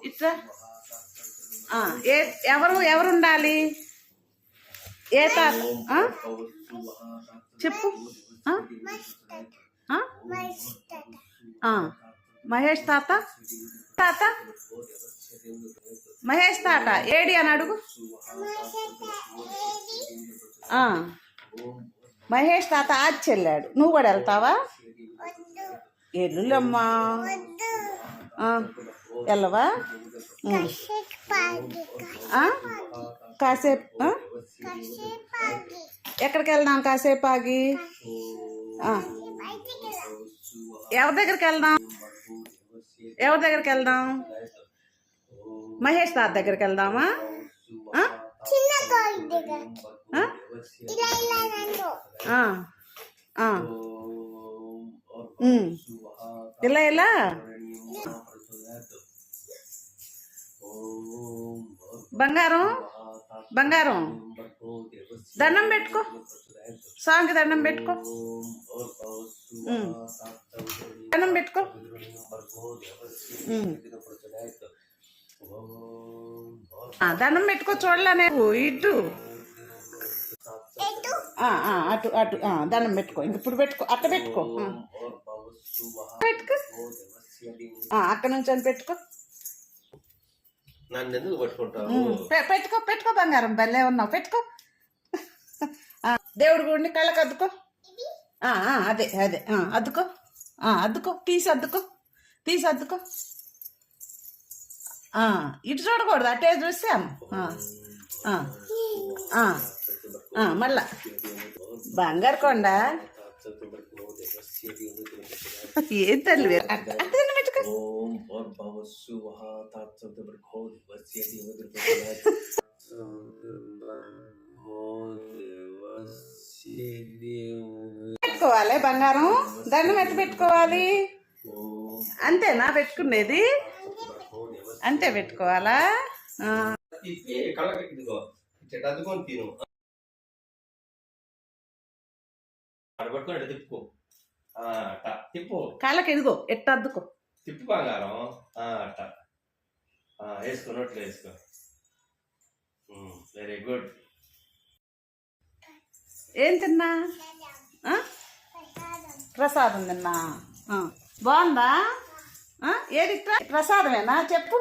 ఇట్లా ఎవరు ఉండాలి? ఏ తాత చెప్పు. మహేష్ తాత తాత మహేష్ తాత ఏడి అని అడుగు. మహేష్ తాత ఆచి వెళ్ళాడు, నువ్వు కూడా వెళ్తావా? ఎల్లుమ్మా వెళ్ళవా? కాసేపు ఎక్కడికి వెళ్దాం? కాసేపు ఆగి ఎవరి దగ్గరికి వెళ్దాం? మహేష్ తాత దగ్గరికి వెళ్దామా? ఇలా ఇలా బంగారం బంగారం దండం పెట్టుకో, సాంగ్ దండం పెట్టుకో, దండం పెట్టుకో. దండం పెట్టుకో, చూడలే ఇటు అటు అటు దండం పెట్టుకో. ఇంక ఇప్పుడు పెట్టుకో, అట్ట పెట్టుకో, పెట్టుకో, అక్కడ నుంచి అని పెట్టుకో. పెట్టుకో పెట్టుకో బంగారం, భలే ఉన్నావు, పెట్టుకో. దేవుడి గుడిని కళ్ళకు అద్దుకో. అదే అదే అద్దుకో, అద్దుకో, తీసి అద్దుకో. ఇటు చూడకూడదు, అటే చూసాము. మళ్ళా బంగారు కొండ ఏం తల్లి అట్టే పెట్టుకో. పెట్టుకోవాలి బంగారం, దండం ఎత్తి పెట్టుకోవాలి. అంతేనా పెట్టుకునేది? అంతే పెట్టుకోవాలా? కాళ్ళకి ఎదుగో, ఎట్ట అద్దుకో, తిప్పు బంగారం. అట్ట వేసుకో, నోట్లో వేసుకో. Very good. ఏం తిన్నా? ప్రసాదం తిన్నా. బాగుందా? ఏది ప్రసాదమేనా చెప్పు.